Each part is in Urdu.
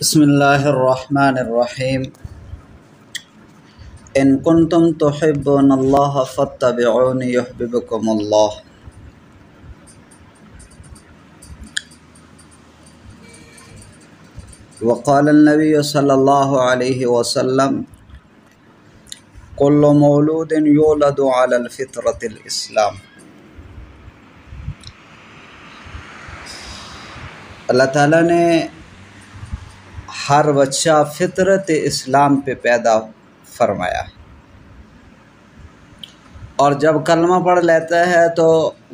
بسم اللہ الرحمن الرحیم ان کنتم تحبون اللہ فاتبعونی یحببکم اللہ۔ وقال النبی صلی اللہ علیہ وسلم کل مولود یولد علی الفطرۃ الاسلام۔ اللہ تعالیٰ نے ہر بچہ فطرت اسلام پہ پیدا فرمایا، اور جب کلمہ پڑھ لیتا ہے تو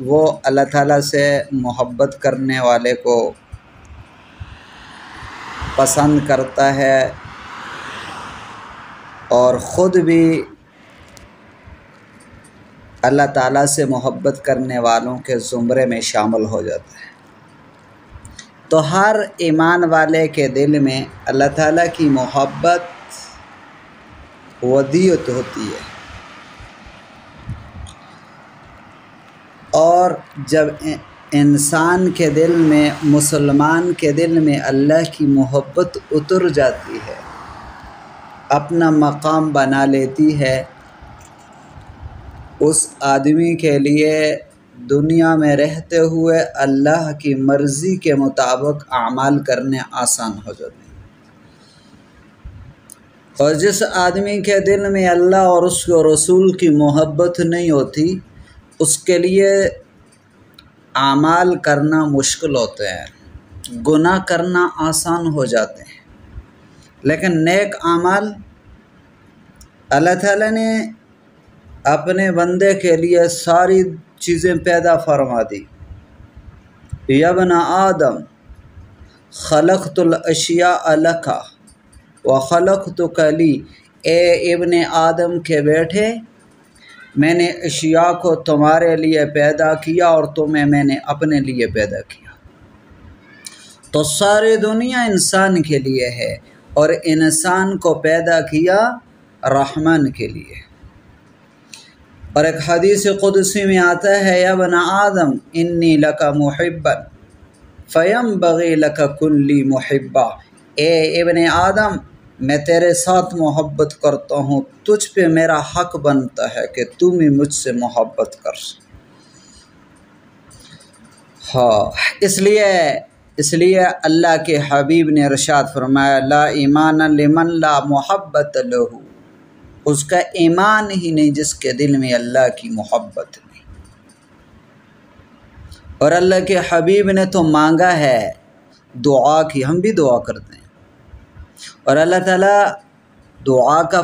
وہ اللہ تعالیٰ سے محبت کرنے والے کو پسند کرتا ہے اور خود بھی اللہ تعالیٰ سے محبت کرنے والوں کے زمرے میں شامل ہو جاتا ہے۔ تو ہر ایمان والے کے دل میں اللہ تعالیٰ کی محبت ودیعت ہوتی ہے، اور جب انسان کے دل میں، مسلمان کے دل میں اللہ کی محبت اتر جاتی ہے، اپنا مقام بنا لیتی ہے، اس آدمی کے لیے دنیا میں رہتے ہوئے اللہ کی مرضی کے مطابق اعمال کرنے آسان ہو جاتے ہیں۔ اور جس آدمی کے دل میں اللہ اور اس کے رسول کی محبت نہیں ہوتی، اس کے لیے اعمال کرنا مشکل ہوتے ہیں، گناہ کرنا آسان ہو جاتے ہیں، لیکن نیک اعمال اللہ تعالیٰ نے اپنے بندے کے لیے ساری چیزیں پیدا فرما دی۔ یا ابن آدم خلقت الاشیاء لک وخلقتک لی، اے ابن آدم کے بیٹے، میں نے اشیاء کو تمہارے لیے پیدا کیا اور تمہیں میں نے اپنے لیے پیدا کیا۔ تو ساری دنیا انسان کے لیے ہے، اور انسان کو پیدا کیا رحمان کے لیے۔ اور ایک حدیث قدسی میں آتا ہے یا ابن آدم انی لک محبا فینبغی لک کلی محبا، اے ابن آدم میں تیرے ساتھ محبت کرتا ہوں، تجھ پہ میرا حق بنتا ہے کہ تم بھی مجھ سے محبت کر۔ اس لیے اللہ کے حبیب نے ارشاد فرمایا لا ایمان لمن لا محبت لہ، اس کا ایمان ہی نہیں جس کے دل میں اللہ کی محبت نہیں۔ اور اللہ کے حبیب نے تو مانگا ہے دعا کی، ہم بھی دعا کرتے ہیں، اور اللہ تعالیٰ دعا کا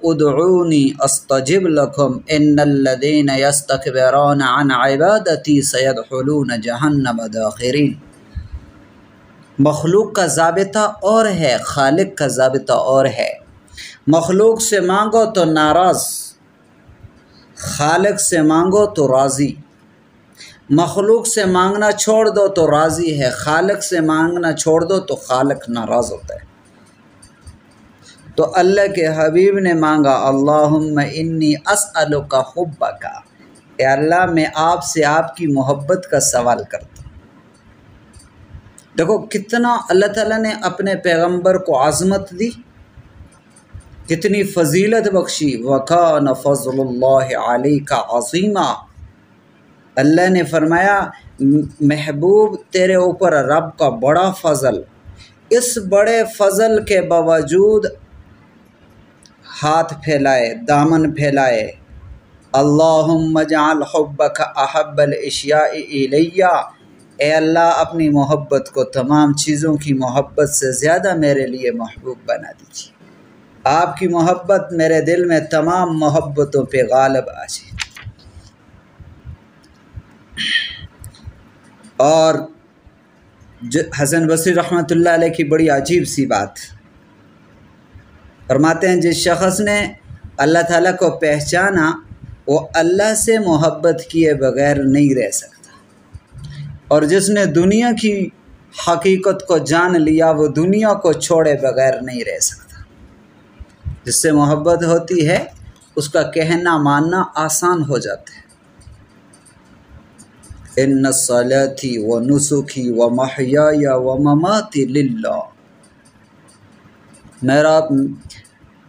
ادعونی استجب لکم ان الذین یستکبرون عن عبادتی سیدخلون جہنم داخرین۔ مخلوق کا ضابطہ اور ہے، خالق کا ضابطہ اور ہے۔ مخلوق سے مانگو تو ناراض، خالق سے مانگو تو راضی۔ مخلوق سے مانگنا چھوڑ دو تو راضی ہے، خالق سے مانگنا چھوڑ دو تو خالق ناراض ہوتا ہے۔ تو اللہ کے حبیب نے مانگا اللہم انی اسألک حبک، اے اللہ میں آپ سے آپ کی محبت کا سوال کرتا ہوں۔ دیکھو کتنا اللہ تعالیٰ نے اپنے پیغمبر کو عظمت دی، کتنی فضیلت بخشی۔ وَكَانَ فَضْلُ اللَّهِ عَلَيْكَ عَظِيمًا، اللہ نے فرمایا محبوب تیرے اوپر رب کا بڑا فضل، اس بڑے فضل کے باوجود ہاتھ پھیلائے، دامن پھیلائے، اللہم اجعل حبک احب الاشیاء الی، اے اللہ اپنی محبت کو تمام چیزوں کی محبت سے زیادہ میرے لیے محبوب بنا دیجیے، آپ کی محبت میرے دل میں تمام محبتوں پہ غالب آ جائے۔ اور حسن بصری رحمۃ اللہ علیہ کی بڑی عجیب سی بات فرماتے ہیں، جس شخص نے اللہ تعالیٰ کو پہچانا وہ اللہ سے محبت کیے بغیر نہیں رہ سکتا، اور جس نے دنیا کی حقیقت کو جان لیا وہ دنیا کو چھوڑے بغیر نہیں رہ سکتا۔ جس سے محبت ہوتی ہے اس کا کہنا ماننا آسان ہو جاتا ہے۔ ان صلاتی و نسکی و محیای و مماتی للہ،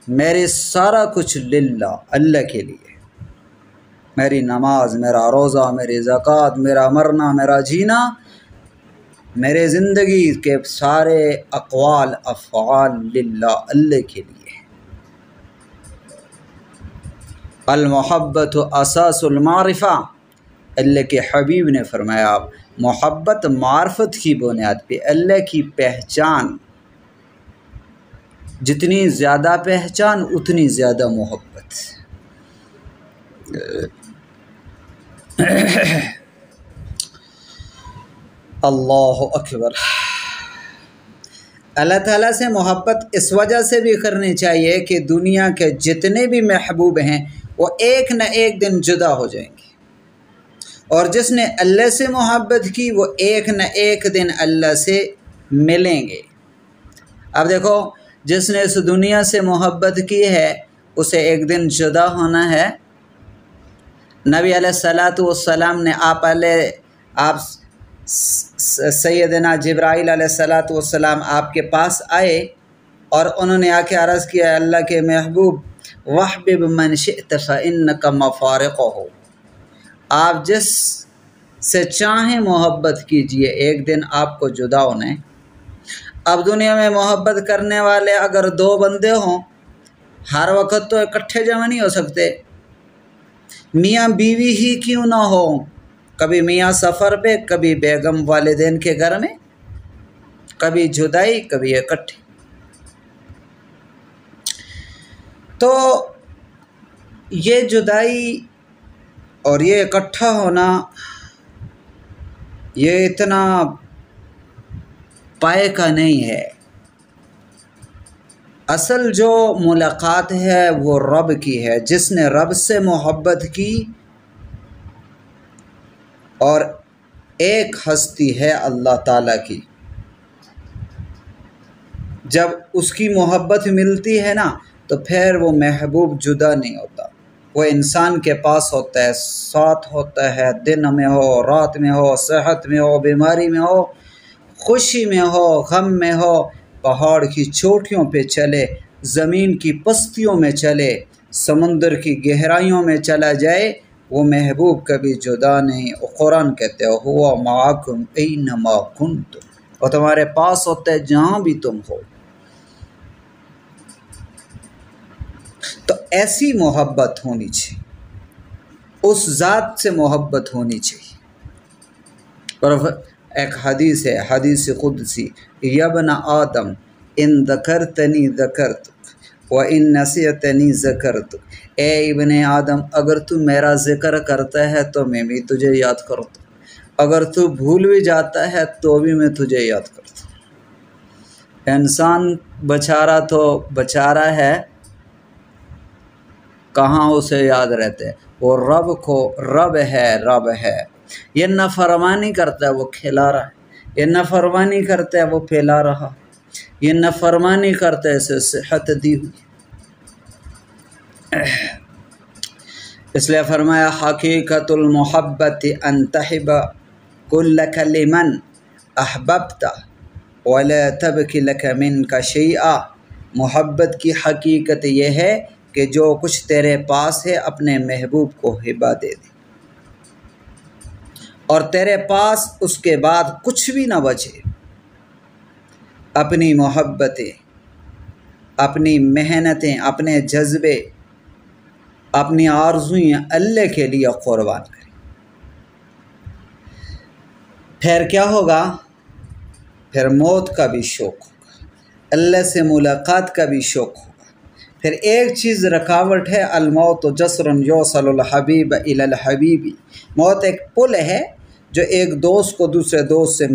میرے سارا کچھ للہ، اللہ کے لیے، میری نماز، میرا روزہ، میری زکوٰۃ، میرا مرنا، میرا جینا، میرے زندگی کے سارے اقوال افعال للہ، اللہ کے لیے۔ المحبت اساس المعرفہ، اللہ کے حبیب نے فرمایا محبت معرفت کی بنیاد پہ، اللہ کی پہچان، جتنی زیادہ پہچان اتنی زیادہ محبت۔ اللہ اکبر۔ اللہ تعالیٰ سے محبت اس وجہ سے بھی کرنی چاہیے کہ دنیا کے جتنے بھی محبوب ہیں وہ ایک نہ ایک دن جدا ہو جائیں گے، اور جس نے اللہ سے محبت کی وہ ایک نہ ایک دن اللہ سے ملیں گے۔ اب دیکھو، جس نے اس دنیا سے محبت کی ہے اسے ایک دن جدا ہونا ہے۔ نبی علیہ الصلاۃ والسلام نے آپ سیدنا جبرائیل علیہ الصلاۃ والسلام آپ کے پاس آئے اور انہوں نے آ کے عرض کیا، اللہ کے محبوب وَحْبِبْ مَنْ شِئْتَ فَإِنَّكَ مَفَارِقُهُ، آپ جس سے چاہیں محبت کیجئے، ایک دن آپ کو جدا ہونا ہے۔ اب دنیا میں محبت کرنے والے اگر دو بندے ہوں، ہر وقت تو اکٹھے جمع نہیں ہو سکتے، میاں بیوی ہی کیوں نہ ہو، کبھی میاں سفر پہ، کبھی بیگم والدین کے گھر میں، کبھی جدائی کبھی اکٹھے۔ تو یہ جدائی اور یہ اکٹھا ہونا یہ اتنا پائے کا نہیں ہے۔ اصل جو ملاقات ہے وہ رب کی ہے، جس نے رب سے محبت کی، اور ایک ہستی ہے اللہ تعالیٰ کی، جب اس کی محبت ملتی ہے نا تو پھر وہ محبوب جدا نہیں ہوتا، وہ انسان کے پاس ہوتا ہے، ساتھ ہوتا ہے، دن میں ہو، رات میں ہو، صحت میں ہو، بیماری میں ہو، خوشی میں ہو، غم میں ہو، پہاڑ کی چوٹیوں پہ چلے، زمین کی پستیوں میں چلے، سمندر کی گہرائیوں میں چلا جائے، وہ محبوب کبھی جدا نہیں۔ قرآن کہتے ہو ہوا معکم اینما کنتم، وہ تمہارے پاس ہوتا ہے جہاں بھی تم ہو۔ تو ایسی محبت ہونی چاہیے، اس ذات سے محبت ہونی چاہیے۔ اور ایک حدیث ہے، حدیث قدسی، یا ابن آدم ان ذکرتنی ذکرتک وَإِن نَسِيتَنِي ذَكَرْتُكَ، اے ابن آدم اگر تو میرا ذکر کرتا ہے تو میں بھی تجھے یاد کرتا ہوں، اگر تو بھول بھی جاتا ہے تو بھی میں تجھے یاد کرتا ہوں۔ انسان بیچارہ تو بیچارہ ہے، کہاں اسے یاد رہتے، وہ رب کو رب ہے، یہ نافرمانی کرتا ہے وہ کھلا رہا ہے، یہ نافرمانی کرتا ہے وہ پھیلا رہا، یہ نافرمانی کرتا ہے اسے صحت دی ہوئی۔ اس لیے فرمایا حقیقت المحبت ان تحب کلک لمن احببت ولا تبک لک منک شیئا، محبت کی حقیقت یہ ہے کہ جو کچھ تیرے پاس ہے اپنے محبوب کو ہبہ دے دے، اور تیرے پاس اس کے بعد کچھ بھی نہ بچے، اپنی محبتیں، اپنی محنتیں، اپنے جذبے، اپنی آرزوئیں اللہ کے لیے قربان کریں۔ پھر کیا ہوگا؟ پھر موت کا بھی شوق ہوگا، اللہ سے ملاقات کا بھی شوق ہوگا۔ پھر ایک چیز رکاوٹ ہے، الموت جسر یوصل الحبیب الی الحبیب، موت ایک پل ہے جو ایک دوست کو دوسرے دوست سے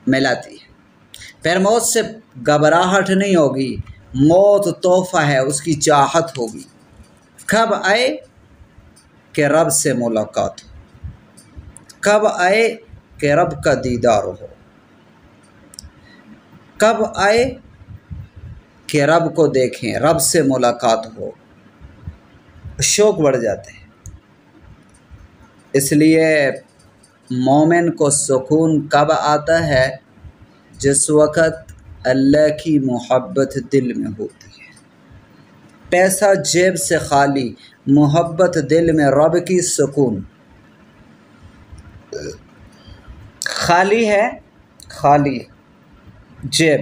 ملاتی ہے۔ پھر موت سے گھبراہٹ نہیں ہوگی، موت تحفہ ہے، اس کی چاہت ہوگی، کب آئے کہ رب سے ملاقات ہو، کب آئے کہ رب کا دیدار ہو، کب آئے کہ رب کو دیکھیں، رب سے ملاقات ہو، شوق بڑھ جاتے ہیں۔ اس لیے مومن کو سکون کب آتا ہے؟ جس وقت اللہ کی محبت دل میں ہوتی ہے۔ پیسہ جیب سے خالی، محبت دل میں رب کی سکون۔ خالی ہے، خالی جیب۔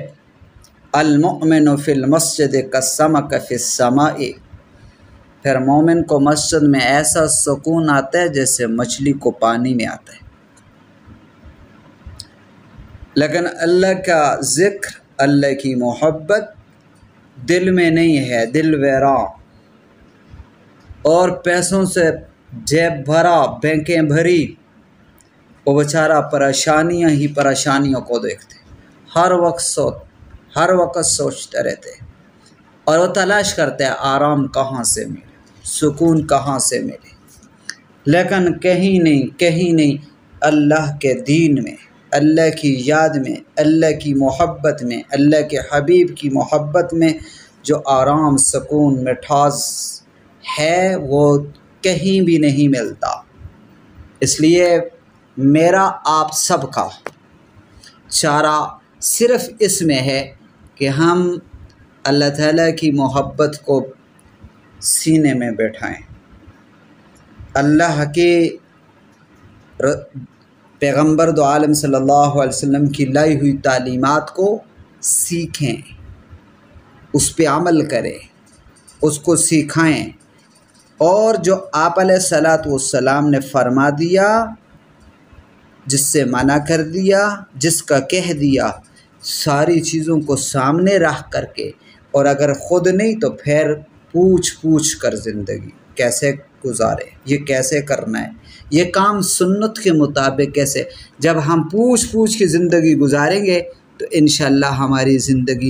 المؤمن فی المسجد کالسمک فی السماء، پھر مومن کو مسجد میں ایسا سکون آتا ہے جیسے مچھلی کو پانی میں آتا ہے۔ لیکن اللہ کا ذکر، اللہ کی محبت دل میں نہیں ہے، دل ویراں اور پیسوں سے جیب بھرا، بینکیں بھری، وہ بیچارہ پریشانیاں ہی پریشانیوں کو دیکھتے، ہر وقت سوچتے رہتے اور وہ تلاش کرتے ہیں آرام کہاں سے ملے، سکون کہاں سے ملے، لیکن کہیں نہیں اللہ کے دین میں، اللہ کی یاد میں، اللہ کی محبت میں، اللہ کے حبیب کی محبت میں جو آرام، سکون، مٹھاس ہے وہ کہیں بھی نہیں ملتا۔ اس لیے میرا آپ سب کا چارہ صرف اس میں ہے کہ ہم اللہ تعالیٰ کی محبت کو سینے میں بیٹھائیں، اللہ کے پیغمبر دو عالم صلی اللہ علیہ وسلم کی لائی ہوئی تعلیمات کو سیکھیں، اس پہ عمل کریں، اس کو سکھائیں، اور جو آپ علیہ الصلاۃ والسلام نے فرما دیا، جس سے منع کر دیا، جس کا کہہ دیا، ساری چیزوں کو سامنے رکھ کر کے، اور اگر خود نہیں تو پھر پوچھ کر زندگی کیسے گزارے، یہ کیسے کرنا ہے، یہ کام سنت کے مطابق کیسے۔ جب ہم پوچھ کے زندگی گزاریں گے تو انشاءاللہ ہماری زندگی